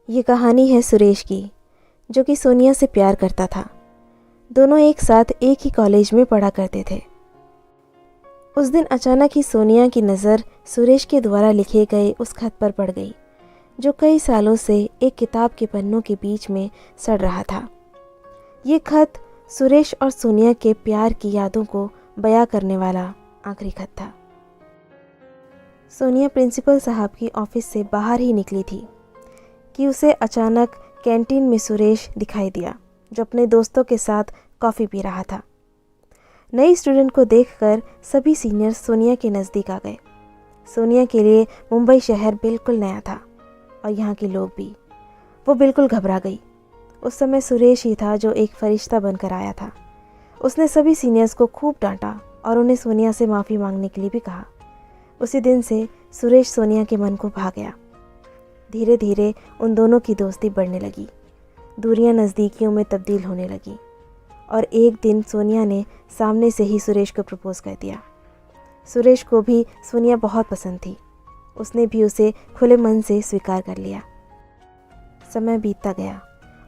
ये कहानी है सुरेश की, जो कि सोनिया से प्यार करता था। दोनों एक साथ एक ही कॉलेज में पढ़ा करते थे। उस दिन अचानक ही सोनिया की नज़र सुरेश के द्वारा लिखे गए उस खत पर पड़ गई, जो कई सालों से एक किताब के पन्नों के बीच में सड़ रहा था। ये खत सुरेश और सोनिया के प्यार की यादों को बयां करने वाला आखिरी खत था। सोनिया प्रिंसिपल साहब की ऑफिस से बाहर ही निकली थी कि उसे अचानक कैंटीन में सुरेश दिखाई दिया, जो अपने दोस्तों के साथ कॉफ़ी पी रहा था। नई स्टूडेंट को देखकर सभी सीनियर्स सोनिया के नज़दीक आ गए। सोनिया के लिए मुंबई शहर बिल्कुल नया था और यहाँ के लोग भी। वो बिल्कुल घबरा गई। उस समय सुरेश ही था जो एक फरिश्ता बनकर आया था। उसने सभी सीनियर्स को खूब डांटा और उन्हें सोनिया से माफ़ी मांगने के लिए भी कहा। उसी दिन से सुरेश सोनिया के मन को भा गया। धीरे धीरे उन दोनों की दोस्ती बढ़ने लगी, दूरियां नज़दीकियों में तब्दील होने लगी और एक दिन सोनिया ने सामने से ही सुरेश को प्रपोज़ कर दिया। सुरेश को भी सोनिया बहुत पसंद थी। उसने भी उसे खुले मन से स्वीकार कर लिया। समय बीतता गया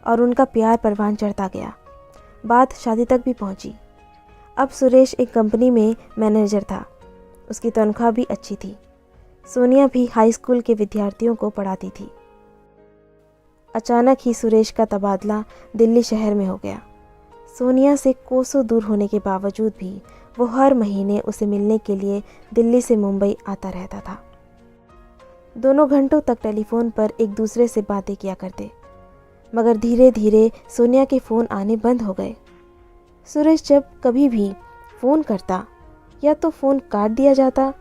और उनका प्यार परवान चढ़ता गया। बात शादी तक भी पहुंची। अब सुरेश एक कंपनी में मैनेजर था। उसकी तनख्वाह भी अच्छी थी। सोनिया भी हाई स्कूल के विद्यार्थियों को पढ़ाती थी। अचानक ही सुरेश का तबादला दिल्ली शहर में हो गया। सोनिया से कोसों दूर होने के बावजूद भी वो हर महीने उसे मिलने के लिए दिल्ली से मुंबई आता रहता था। दोनों घंटों तक टेलीफोन पर एक दूसरे से बातें किया करते, मगर धीरे धीरे सोनिया के फ़ोन आने बंद हो गए। सुरेश जब कभी भी फ़ोन करता, या तो फ़ोन काट दिया जाता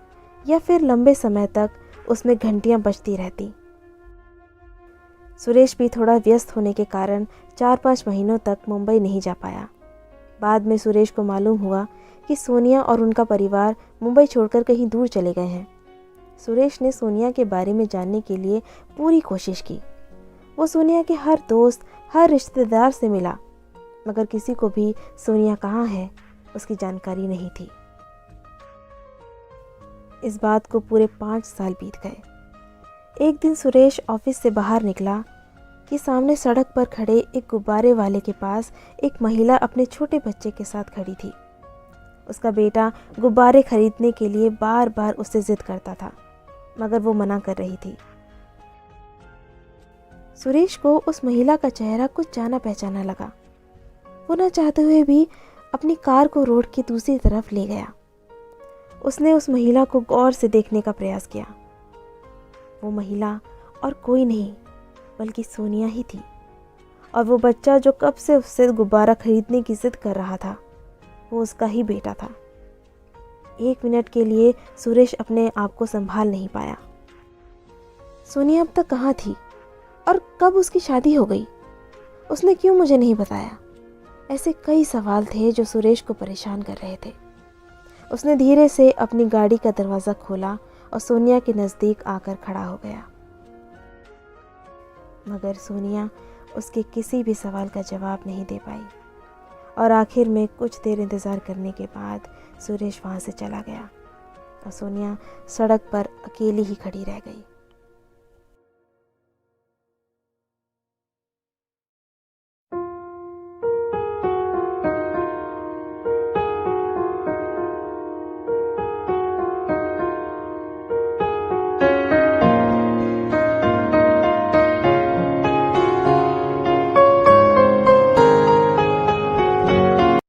या फिर लंबे समय तक उसमें घंटियां बजती रहती। सुरेश भी थोड़ा व्यस्त होने के कारण 4-5 महीनों तक मुंबई नहीं जा पाया। बाद में सुरेश को मालूम हुआ कि सोनिया और उनका परिवार मुंबई छोड़कर कहीं दूर चले गए हैं। सुरेश ने सोनिया के बारे में जानने के लिए पूरी कोशिश की। वो सोनिया के हर दोस्त, हर रिश्तेदार से मिला, मगर किसी को भी सोनिया कहाँ है उसकी जानकारी नहीं थी। इस बात को पूरे 5 साल बीत गए। एक दिन सुरेश ऑफिस से बाहर निकला कि सामने सड़क पर खड़े एक गुब्बारे वाले के पास एक महिला अपने छोटे बच्चे के साथ खड़ी थी। उसका बेटा गुब्बारे खरीदने के लिए बार बार उससे जिद करता था, मगर वो मना कर रही थी। सुरेश को उस महिला का चेहरा कुछ जाना पहचाना लगा। वो न चाहते हुए भी अपनी कार को रोड की दूसरी तरफ ले गया। उसने उस महिला को गौर से देखने का प्रयास किया। वो महिला और कोई नहीं बल्कि सोनिया ही थी, और वो बच्चा जो कब से उससे गुब्बारा खरीदने की जिद कर रहा था, वो उसका ही बेटा था। 1 मिनट के लिए सुरेश अपने आप को संभाल नहीं पाया। सोनिया अब तक कहाँ थी और कब उसकी शादी हो गई? उसने क्यों मुझे नहीं बताया? ऐसे कई सवाल थे जो सुरेश को परेशान कर रहे थे। उसने धीरे से अपनी गाड़ी का दरवाज़ा खोला और सोनिया के नज़दीक आकर खड़ा हो गया, मगर सोनिया उसके किसी भी सवाल का जवाब नहीं दे पाई और आखिर में कुछ देर इंतज़ार करने के बाद सुरेश वहाँ से चला गया और सोनिया सड़क पर अकेली ही खड़ी रह गई।